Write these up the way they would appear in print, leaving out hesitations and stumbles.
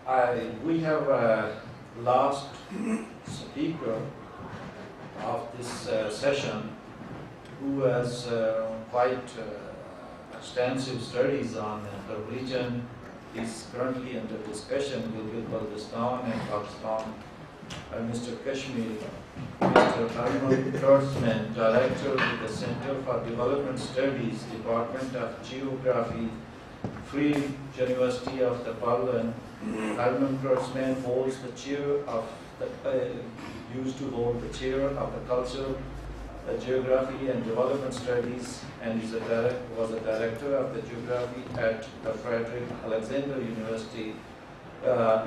We have a last speaker of this session who has quite extensive studies on the religion. Is currently under discussion with Baltistan and Pakistan. Mr. Kashmir, Mr. Hermann Kreutzmann, Director with the Center for Development Studies, Department of Geography, Freie University of the Berlin. Hermann Kreutzmann holds the chair of used to hold the chair of the Culture, Geography and Development Studies, and was a director of the geography at the Friedrich Alexander University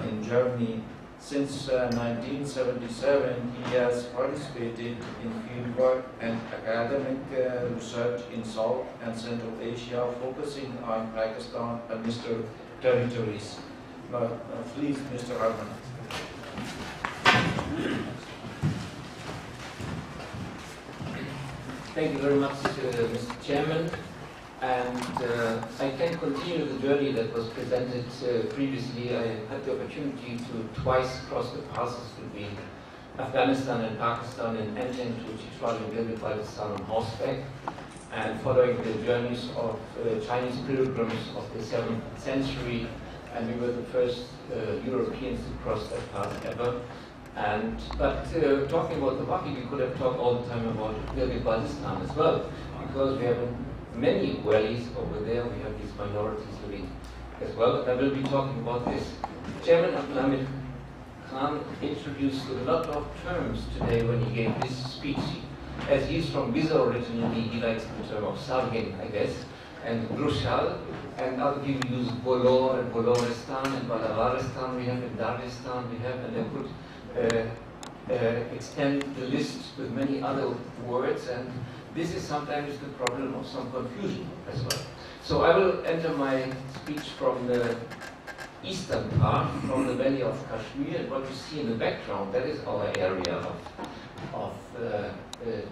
in Germany. Since 1977, he has participated in fieldwork and academic research in South and Central Asia, focusing on Pakistan and Mr. territories. Please, Mr. Hermann. Thank you very much, Mr. Chairman. And I can continue the journey that was presented previously. I had the opportunity to twice cross the passes between Afghanistan and Pakistan and entering to Chitral and Gilgit-Baltistan on horseback, and following the journeys of Chinese pilgrims of the 7th century, and we were the first Europeans to cross that path ever. But talking about the Waki, we could have talked all the time about Gilgit-Baltistan as well, because we have many valleys over there. We have these minorities living as well. And I will be talking about this. Chairman Abdulhamid Khan introduced a lot of terms today when he gave this speech. As he's from Giza originally, he likes the term of Sargin, I guess, and Grushal, and other people use Bolor and Boloristan and Balavaristan. We have in Dagestan, we have, and I could extend the list with many other words, and this is sometimes the problem of some confusion as well. So I will enter my speech from the eastern part, from the valley of Kashmir, and what you see in the background, that is our area of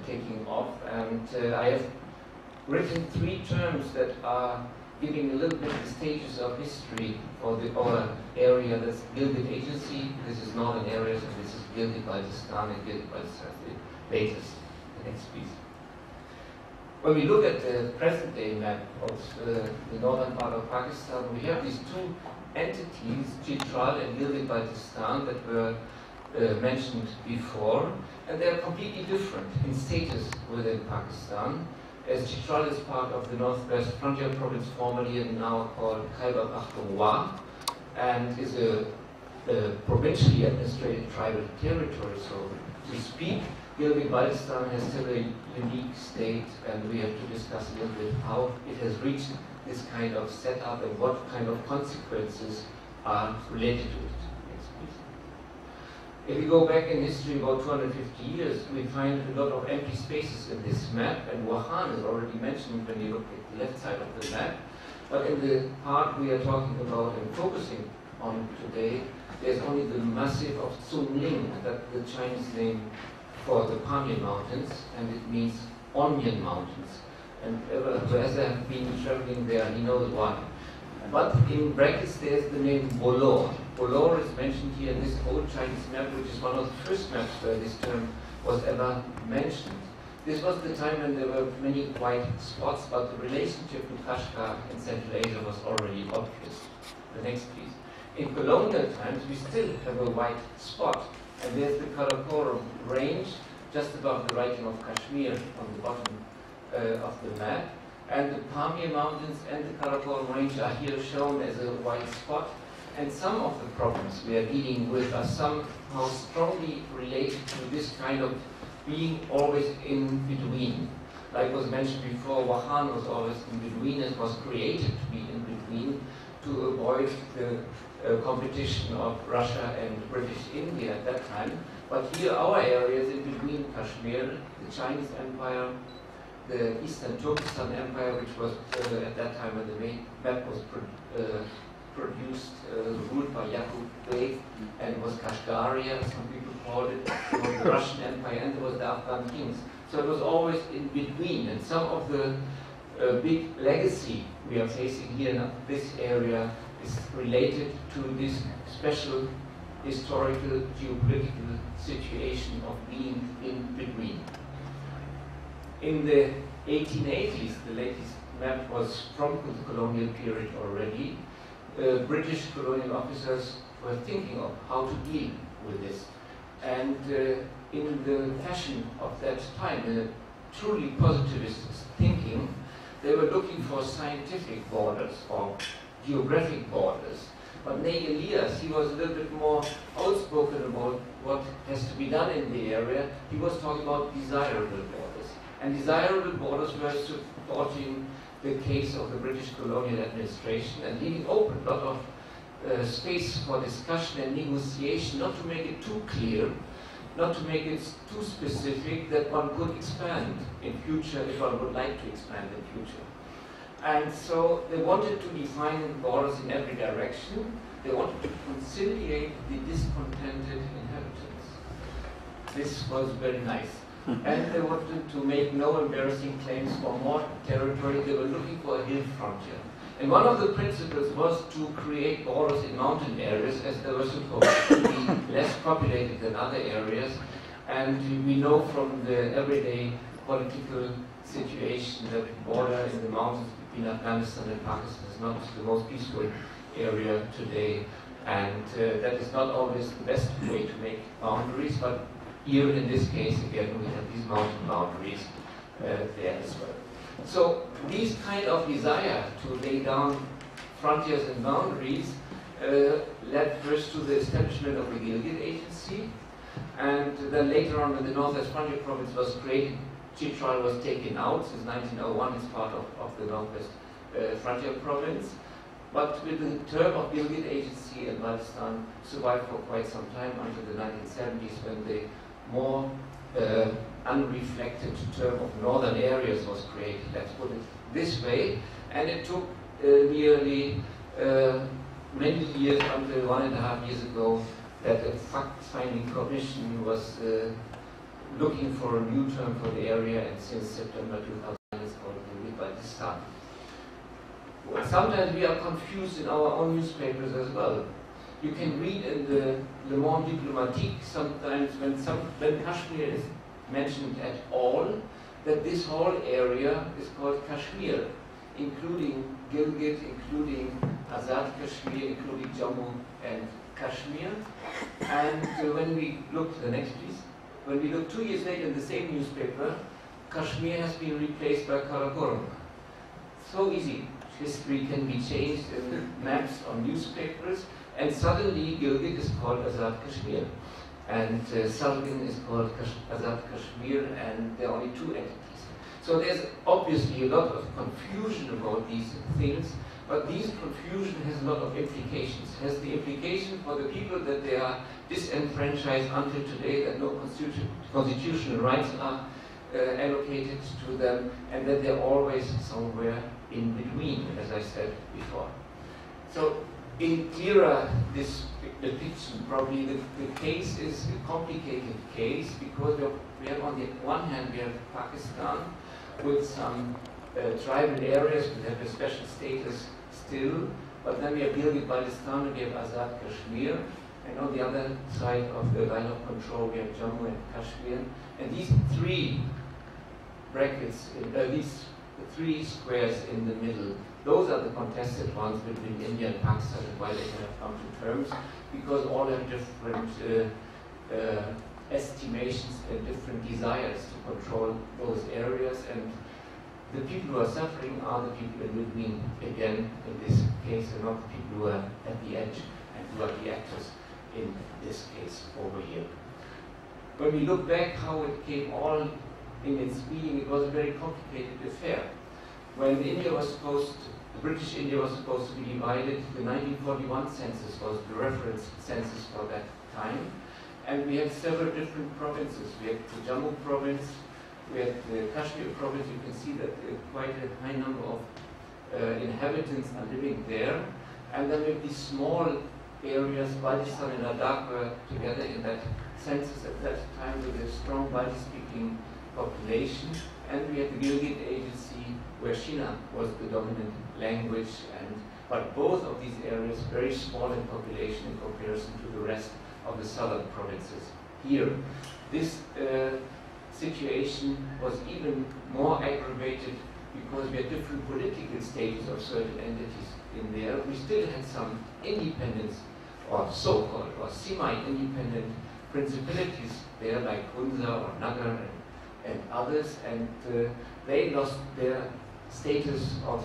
taking off. And I have written 3 terms that are giving a little bit of the stages of history for our area. That's Gilgit Agency, this is northern areas, and this is Gilgit-Baltistan and Gilgit-Baltistan, the latest. The next piece. When we look at the present-day map of the northern part of Pakistan, we have these 2 entities, Chitral and Gilgit-Baltistan, that were mentioned before, and they are completely different in status within Pakistan, as Chitral is part of the Northwest Frontier Province, formerly and now called Khyber Pakhtunkhwa, and is a provincially administrated tribal territory, so to speak. Gilgit-Baltistan has still a unique state, and we have to discuss a little bit how it has reached this kind of setup and what kind of consequences are related to it. Next, please. If we go back in history about 250 years, we find a lot of empty spaces in this map, and Wahan is already mentioned when you look at the left side of the map. But in the part we are talking about and focusing on today, there's only the massif of Zunling, that's the Chinese name for the Pamir Mountains, and it means onion mountains. And as I have been traveling there, he knows why. But in brackets there's the name Bolor. Bolor is mentioned here in this old Chinese map, which is one of the first maps where this term was ever mentioned. This was the time when there were many white spots, but the relationship to Kashgar in Central Asia was already obvious. The next piece. In colonial times, we still have a white spot. And there's the Karakoram range, just above the writing of Kashmir on the bottom of the map. And the Pamir Mountains and the Karakoram range are here shown as a white spot. And some of the problems we are dealing with are somehow strongly related to this kind of being always in between. Like was mentioned before, Wahan was always in between and was created to be in between to avoid the competition of Russia and British India at that time. But here our area is in between Kashmir, the Chinese Empire, the Eastern Turkestan Empire, which was at that time when the map was produced, ruled by Yaqub Bey, and it was Kashgaria, some people called it. There was the Russian Empire and there was the Afghan kings. So it was always in between, and some of the big legacy we are facing here in this area is related to this special historical geopolitical situation of being in between. In the 1880s, the latest map was from the colonial period already. British colonial officers were thinking of how to deal with this. And in the fashion of that time, in a truly positivist thinking, they were looking for scientific borders or geographic borders. But Ney Elias, he was a little bit more outspoken about what has to be done in the area. He was talking about desirable borders. And desirable borders were supporting the case of the British colonial administration and leaving open a lot of space for discussion and negotiation, not to make it too clear, not to make it too specific that one could expand in future if one would like to expand in future. And so they wanted to define borders in every direction. They wanted to conciliate the discontented inhabitants. This was very nice. And they wanted to make no embarrassing claims for more territory. They were looking for a hill frontier. And one of the principles was to create borders in mountain areas, as they were supposed to be less populated than other areas. And we know from the everyday political situation that the border in the mountains between Afghanistan and Pakistan is not the most peaceful area today. And that is not always the best way to make boundaries, but here in this case, again, we have these mountain boundaries there as well. So these kind of desire to lay down frontiers and boundaries led first to the establishment of the Gilgit Agency, and then later on when the Northwest Frontier Province was created, Chitral was taken out. Since 1901 it's part of the Northwest Frontier Province. But with the term of Gilgit Agency and Baldistan survived for quite some time until the 1970s, when the more unreflected term of northern areas was created, let's put it this way. And it took nearly many years, until 1.5 years ago, that a fact-finding commission was looking for a new term for the area, and since September 2009 it's called Gilgit-Baltistan. Sometimes we are confused in our own newspapers as well. You can read in the Le Monde Diplomatique sometimes when Kashmir is mentioned at all, that this whole area is called Kashmir, including Gilgit, including Azad Kashmir, including Jammu and Kashmir. And when we look, the next please, when we look 2 years later in the same newspaper, Kashmir has been replaced by Karakoram. So easy. History can be changed in maps on newspapers, and suddenly Gilgit is called Azad Kashmir, and Salgan is called Azad Kashmir, and there are only two entities. So there's obviously a lot of confusion about these things, but this confusion has a lot of implications. It has the implication for the people that they are disenfranchised until today, that no constitutional rights are allocated to them, and that they're always somewhere in between, as I said before. So in clearer this depiction, probably the case is a complicated case, because we have on the one hand we have Pakistan with some tribal areas that have a special status still, but then we have Gilgit-Baltistan and we have Azad Kashmir, and on the other side of the line of control we have Jammu and Kashmir, and these three brackets, these three squares in the middle, those are the contested ones between India and Pakistan, and why they have come to terms, because all have different estimations and different desires to control those areas, and the people who are suffering are the people in between, again, in this case, and not the people who are at the edge and who are the actors in this case over here. When we look back how it came all in its being, it was a very complicated affair. When India was supposed, the British India was supposed to be divided, the 1941 census was the reference census for that time, and we had several different provinces. We had the Jammu province, we had the Kashmir province. You can see that quite a high number of inhabitants are living there, and then we have these small areas, Baldistan and Ladakh were together in that census at that time with a strong Balti-speaking population, and we had the Gilgit Agency where Shina was the dominant language, but both of these areas very small in population in comparison to the rest of the southern provinces. Here, this situation was even more aggravated because we had different political status of certain entities in there. We still had some independence, or so-called, or semi-independent principalities there, like Hunza or Nagar and others, and they lost their status of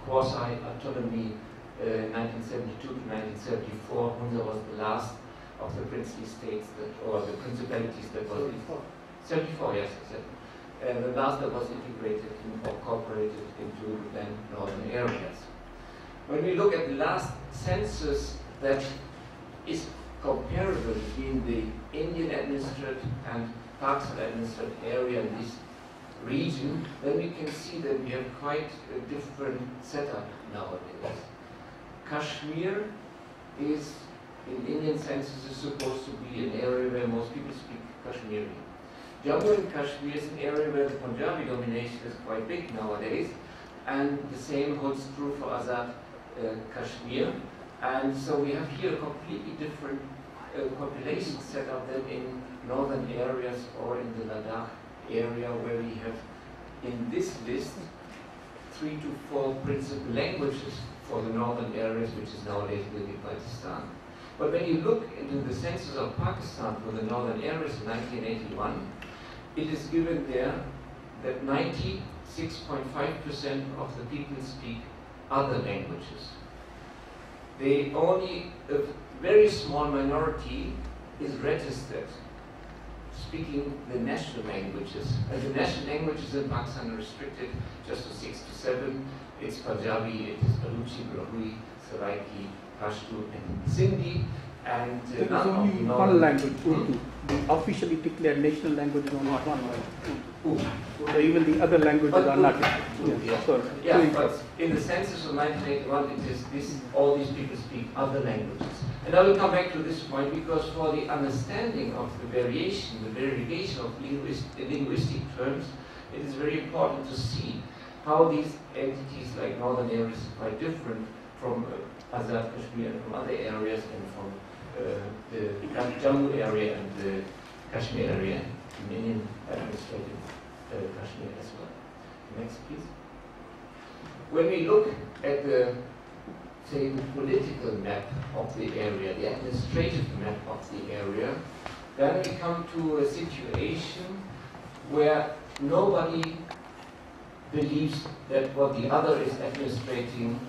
quasi-autonomy 1972 to 1974. Hunza was the last of the princely states or the principalities that was 74, yes, exactly. The last that was integrated or incorporated into then northern areas. When we look at the last census that is comparable between the Indian administered and Pakistan administered area in this region, then we can see that we have quite a different setup nowadays. Kashmir is, in Indian census, is supposed to be an area where most people speak Kashmiri. Jammu and Kashmir is an area where the Punjabi domination is quite big nowadays, and the same holds true for Azad Kashmir. And so we have here a completely different population setup than in northern areas or in the Ladakh area, where we have in this list 3 to 4 principal languages for the northern areas, which is nowadays Gilgit-Baltistan. But when you look into the census of Pakistan for the northern areas in 1981, it is given there that 96.5% of the people speak other languages. Only a very small minority is registered speaking the national languages. And the national languages in Pakistan are restricted just to 6 to 7. It's Punjabi, it is Baluchi, Brahmi, Saraiki, Pashto, and Sindhi. And there is only one language, Urdu. The officially declared national language is only one language. So even the other languages are not. Yeah, but in the census of 1981, it is this, all these people speak other languages. And I will come back to this point because for the understanding of the variation of linguistic terms, it is very important to see how these entities like northern areas are quite different from Azad Kashmir and from other areas and from the Jammu area and the Kashmir area, in Indian administrative Kashmir as well. Next, please. When we look at the, say, the political map of the area, the administrative map of the area, then we come to a situation where nobody believes that what the other is administrating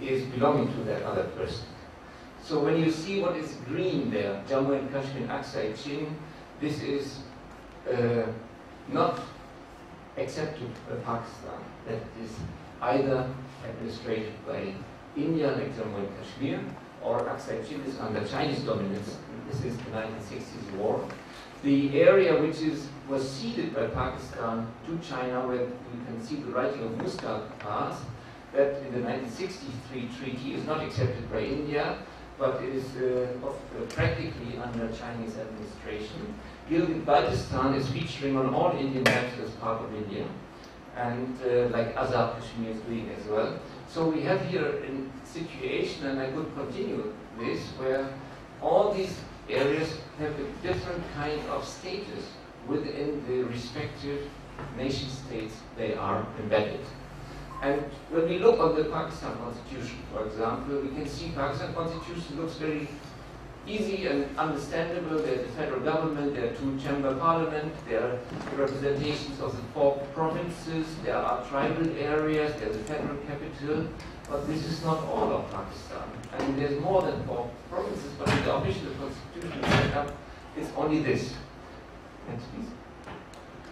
is belonging to that other person. So when you see what is green there, Jammu and Kashmir, Aksai Chin, this is not accepted by Pakistan. That is either administrated by India, like Jammu and Kashmir, or Aksai Chin is under Chinese dominance. This is the 1960s war. The area which was ceded by Pakistan to China, where you can see the writing of Muscat Pass, that in the 1963 treaty is not accepted by India, but it is practically under Chinese administration. Gilgit-Baltistan is featuring on all Indian maps as part of India, and like Azad Kashmir is doing as well. So we have here a situation, and I could continue this, where all these areas have a different kind of status within the respective nation states they are embedded. And when we look on the Pakistan constitution, for example, we can see Pakistan constitution looks very easy and understandable. There's a federal government, there are 2-chamber parliament, there are representations of the 4 provinces, there are tribal areas, there's a federal capital, but this is not all of Pakistan. I mean, there's more than 4 provinces, but in the official constitution setup, it's only this. Next, please.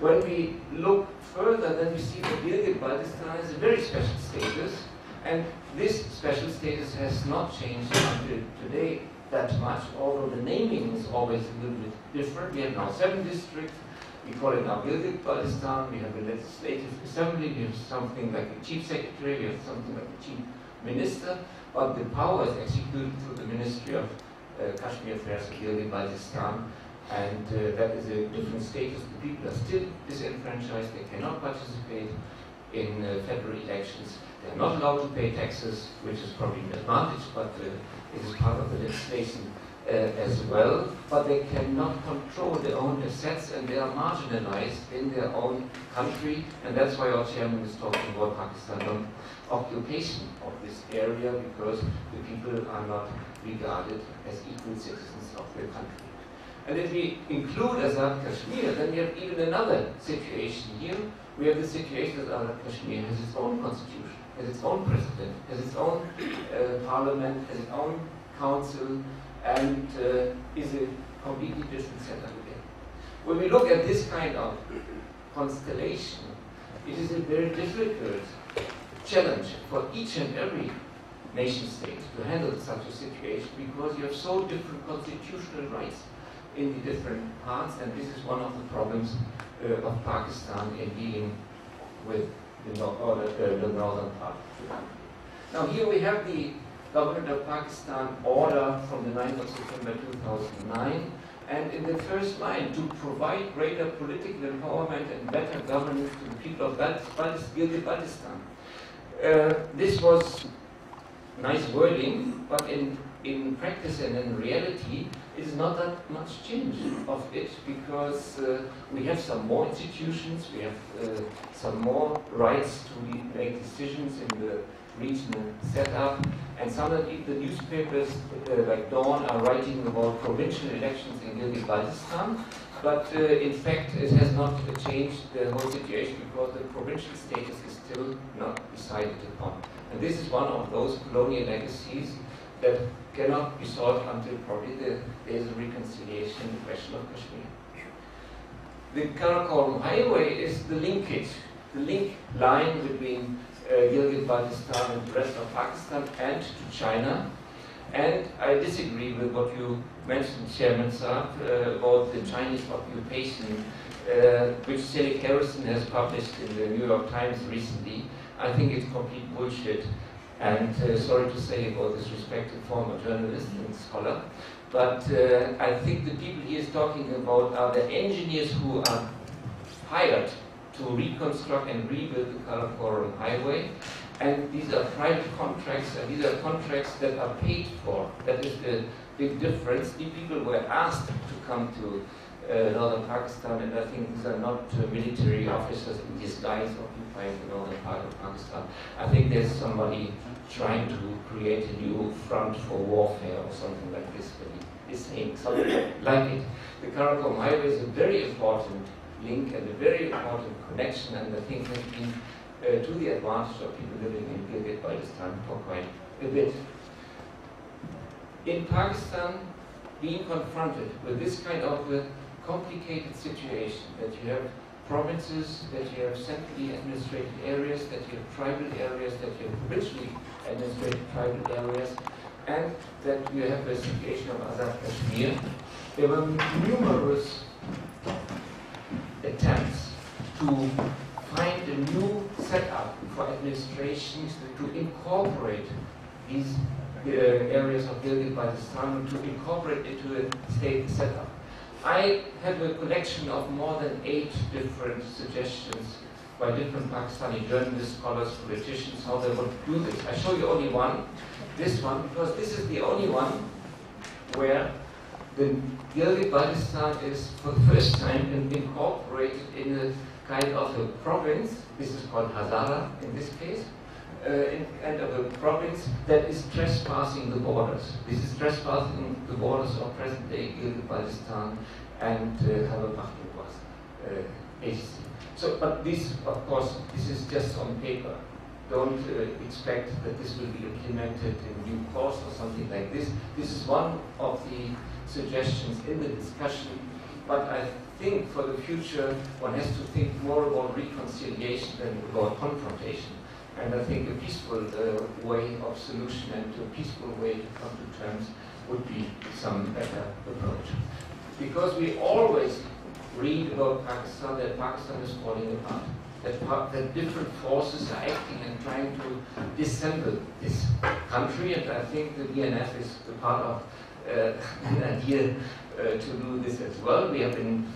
When we look further, then we see that Gilgit-Baltistan has a very special status, and this special status has not changed until today that much, although the naming is always a little bit different. We have now 7 districts. We call it now Gilgit-Baltistan. We have a legislative assembly. We have something like a chief secretary. We have something like a chief minister. But the power is executed through the Ministry of Kashmir Affairs of Gilgit-Baltistan. And that is a different status. The people are still disenfranchised. They cannot participate in federal elections. They're not allowed to pay taxes, which is probably an advantage, but it is part of the legislation as well. But they cannot control their own assets, and they are marginalized in their own country. And that's why our chairman is talking about Pakistan occupation of this area, because the people are not regarded as equal citizens of their country. And if we include Azad Kashmir, then we have even another situation here. We have the situation that Azad Kashmir has its own constitution, has its own president, has its own parliament, has its own council, and is a completely different setup again. When we look at this kind of constellation, it is a very difficult challenge for each and every nation state to handle such a situation, because you have so different constitutional rights in the different parts, and this is one of the problems of Pakistan in dealing with the northern part of the country. Now here we have the Government of Pakistan order from the 9th of September 2009, and in the first line, to provide greater political empowerment and better governance to the people of Gilgit-Baltistan. This was nice wording, but in practice and in reality, it is not that much change of it, because we have some more institutions, we have some more rights to make decisions in the regional setup, and some of the newspapers like Dawn are writing about provincial elections in Gilgit-Baltistan, but in fact it has not changed the whole situation, because the provincial status is still not decided upon. And this is one of those colonial legacies that cannot be solved until probably there is a reconciliation in the question of Kashmir. The Karakoram Highway is the linkage, the link line between Gilgit-Baltistan and the rest of Pakistan and to China. And I disagree with what you mentioned, Chairman Saab, about the Chinese occupation, which Selig Harrison has published in the New York Times recently. I think it's complete bullshit. And sorry to say about this respected former journalist and scholar, but I think the people he is talking about are the engineers who are hired to reconstruct and rebuild the Karakoram Highway, and these are private contracts, and these are contracts that are paid for. That is the big difference. The people were asked to come to northern Pakistan, and I think these are not military officers in disguise occupying the northern part of Pakistan. I think there's somebody trying to create a new front for warfare or something like this, but he's saying something like it. The Karakoram Highway is a very important link and a very important connection, and I think has been to the advantage of people living in Gilgit-Baltistan for quite a bit. In Pakistan, being confronted with this kind of complicated situation, that you have provinces, that you have centrally administrated areas, that you have tribal areas, that you have provincially administrated tribal areas, and that you have the situation of Azad Kashmir, there were numerous attempts to find a new setup for administration to incorporate these areas of Gilgit-Baltistan, to incorporate it to a state setup. I have a collection of more than 8 different suggestions by different Pakistani journalists, scholars, politicians, how they would do this. I show you only one, this one, because this is the only one where the Gilgit-Baltistan is for the first time incorporated in a kind of a province. This is called Hazara in this case, in kind of a province that is trespassing the borders. This is trespassing the borders of present-day Gilgit-Baltistan and Khyber Pakhtunkhwa agency. So, but this, of course, this is just on paper. Don't expect that this will be implemented in due course or something like this. This is one of the suggestions in the discussion, but I think for the future one has to think more about reconciliation than about confrontation. And I think a peaceful way of solution and a peaceful way to come to terms would be some better approach. Because we always read about Pakistan, that Pakistan is falling apart, that different forces are acting and trying to disassemble this country, and I think the BNF is the part of an idea to do this as well. We have in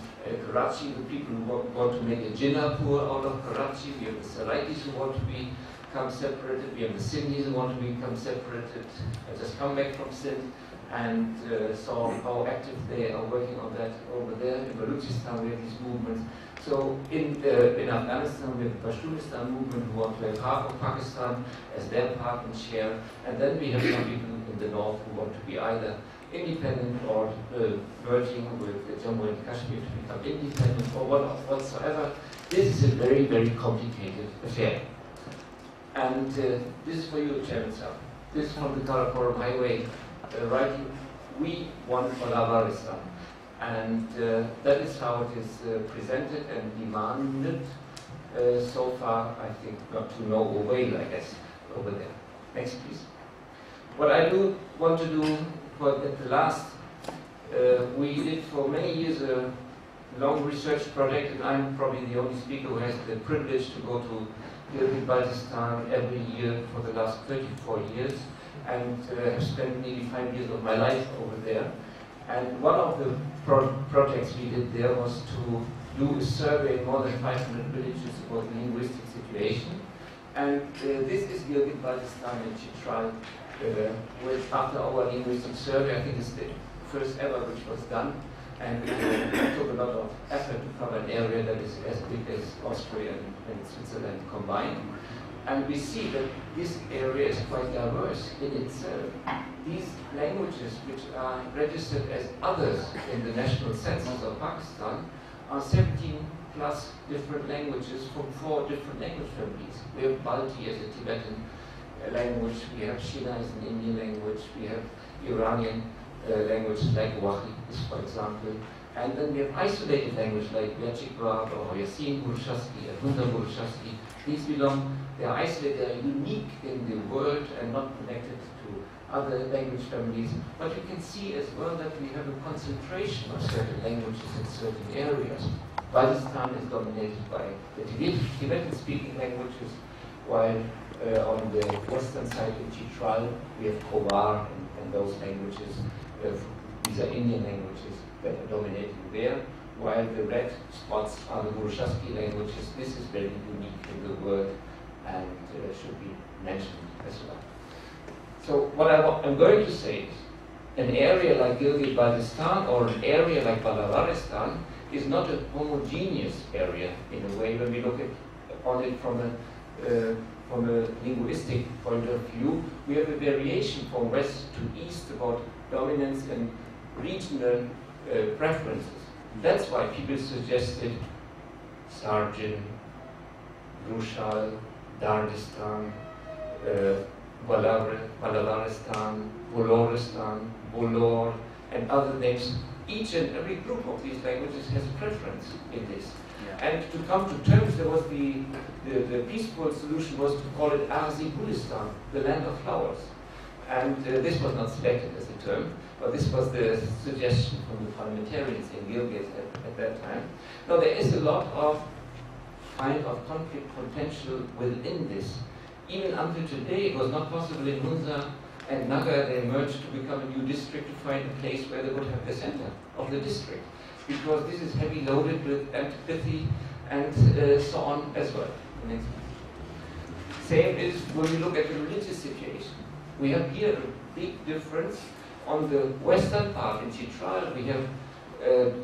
Karachi the people who want to make a Jinnapur out of Karachi. We have the Saraikis who want to become separated. We have the Sindhis who want to become separated. I just come back from Sindh and saw how active they are working on that over there. In Balochistan we have these movements. So in Afghanistan we have the Pashtunistan movement who want to have half of Pakistan as their part and share. And then we have some people in the north who want to be either independent or merging with Jammu and Kashmir to become independent or whatsoever. This is a very, very complicated affair. And this is for you, Chairman Sir. This is from the Karakoram Highway writing, we want Balabaristan. And that is how it is presented and demanded so far, I think, not to no avail, I guess, over there. Next, please. What I do want to do, but at the last, we did for many years a long research project, and I'm probably the only speaker who has the privilege to go to Gilgit-Baltistan every year for the last 34 years, and have spent nearly 5 years of my life over there. And one of the projects we did there was to do a survey in more than 500 villages about the linguistic situation. And this is Gilgit-Baltistan and Chitral. After our linguistic survey, I think it's the first ever which was done, and it took a lot of effort to cover an area that is as big as Austria and Switzerland combined. And we see that this area is quite diverse in itself. These languages, which are registered as others in the national census of Pakistan, are 17 plus different languages from 4 different language families. We have Balti as a Tibetan language, we have Shina as an Indian language, we have Iranian languages like Wahi, for example, and then we have isolated languages like Vyachikvad or Yasin Burshasky and Hunda Burshasky. These belong, they are isolated, they are unique in the world and not connected to other language families. But you can see as well that we have a concentration of certain languages in certain areas. Baltistan is dominated by the Tibetan-speaking languages, while on the western side in Chitral, we have Khowar and those languages. These are Indian languages that are dominating there, while the red spots are the Burshasky languages. This is very unique in the world and should be mentioned as well. So what I'm going to say is, an area like Gilgit-Baltistan or an area like Balabaristan is not a homogeneous area in a way when we look on it from a linguistic point of view. We have a variation from west to east about dominance and regional preferences. That's why people suggested Sarjan, Brushal, Dardistan, Balabaristan, Boloristan, Bolor, and other names. Each and every group of these languages has a preference in this. Yeah. And to come to terms, there was the peaceful solution was to call it Arzi-Gulistan, the land of flowers. And this was not selected as a term, but this was the suggestion from the parliamentarians in Gilgit at that time. Now there is a lot of kind of conflict potential within this. Even until today, it was not possible in Hunza and Nagar, they merged to become a new district to find a place where they would have the center of the district, because this is heavy loaded with antipathy and so on as well. Next. Same is when we look at the religious situation. We have here a big difference. On the western part in Chitral, we have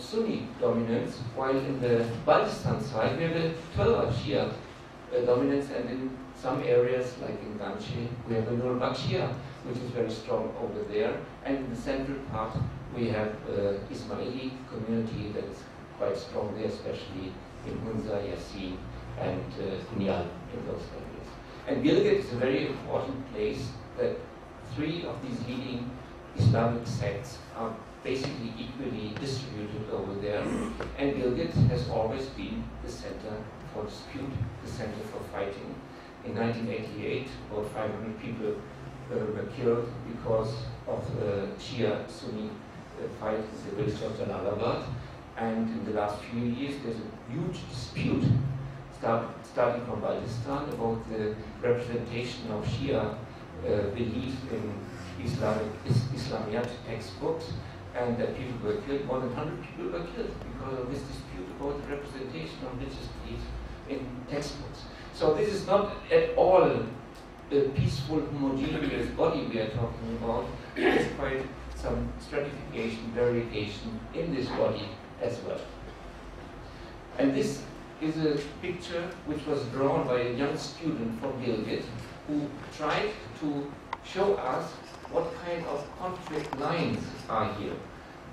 Sunni dominance, while in the Baltistan side, we have a 12 Shia dominance, and in some areas, like in Ganche, we have a Nur-Bakshia, which is very strong over there. And in the central part, we have Ismaili community that is quite strong there, especially in Hunza, Yasin, and Kunyal, in those areas. And Gilgit is a very important place that 3 of these leading Islamic sects are basically equally distributed over there. And Gilgit has always been the center for dispute, the center for fighting. In 1988, about 500 people were killed because of the Shia-Sunni fight in the village of Jalalabad. And in the last few years, there's a huge dispute starting from Baltistan about the representation of Shia belief in Islamiyat textbooks, and that people were killed. More than 100 people were killed because of this dispute about the representation of religious belief in textbooks. So this is not at all a peaceful, homogeneous body we are talking about. There is quite some stratification, variegation in this body as well. And this is a picture which was drawn by a young student from Gilgit who tried to show us what kind of conflict lines are here.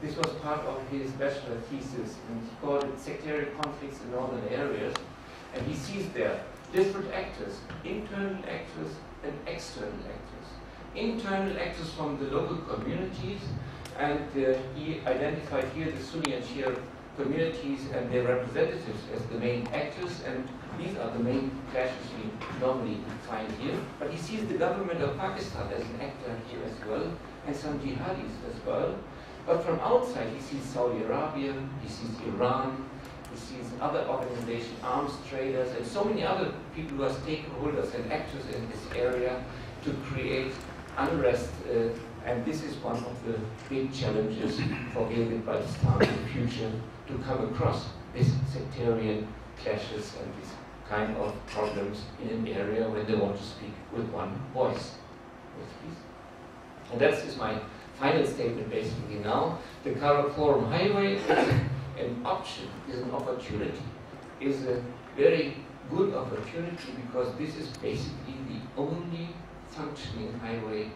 This was part of his bachelor thesis, and he called it Sectarian Conflicts in Northern Areas. And he sees there different actors, internal actors and external actors. Internal actors from the local communities, and he identified here the Sunni and Shia communities and their representatives as the main actors, and these are the main clashes we normally find here. But he sees the government of Pakistan as an actor here as well, and some jihadis as well. But from outside he sees Saudi Arabia, he sees Iran, he sees other organizations, arms traders, and so many other people who are stakeholders and actors in this area to create unrest, and this is one of the big challenges for Gilgit-Baltistan in the future, to come across these sectarian clashes and these kind of problems in an area when they want to speak with one voice. Yes, please. And that is my final statement basically now. The Karakorum Highway is an option, is an opportunity, is a very good opportunity, because this is basically the only functioning highway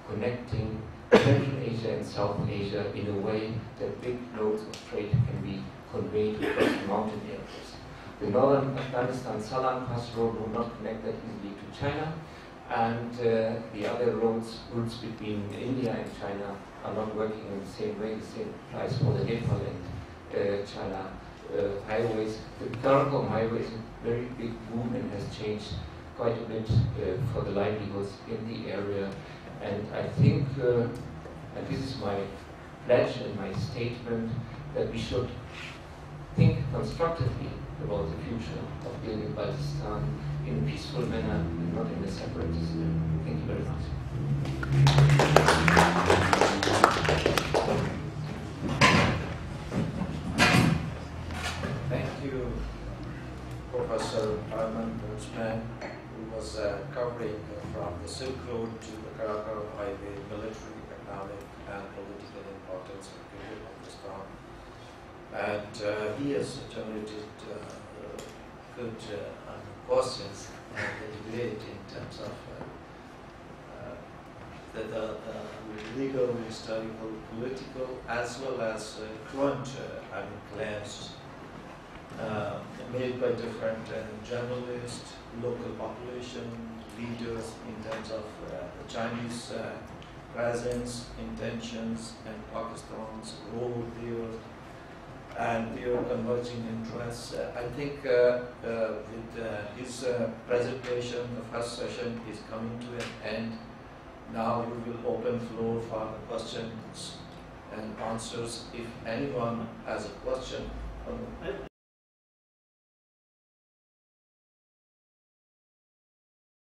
connecting Central Asia and South Asia in a way that big loads of freight can be conveyed across the mountain areas. The northern Afghanistan Salan Pass road will not connect that easily to China, and the other routes between India and China are not working in the same way. The same applies for the Nepal and China highways. The Karakorum Highway is a very big boom and has changed quite a bit for the livelihoods in the area. And I think, and this is my pledge and my statement, that we should think constructively about the future of Gilgit-Baltistan in a peaceful manner and not in a separatist manner. Thank you very much. Thank you, Professor Hermann Kreutzmann, who was covering from the Silk Road to the Karakorum Highway, military, economic, and political importance of Gilgit-Baltistan. And he has generated good questions and the debate in terms of the legal, historical, political, as well as current claims made by different journalists, local population, leaders in terms of the Chinese presence, intentions, and Pakistan's role there, and their converging interests. I think with his presentation, the first session is coming to an end. Now we will open floor for the questions and answers. If anyone has a question,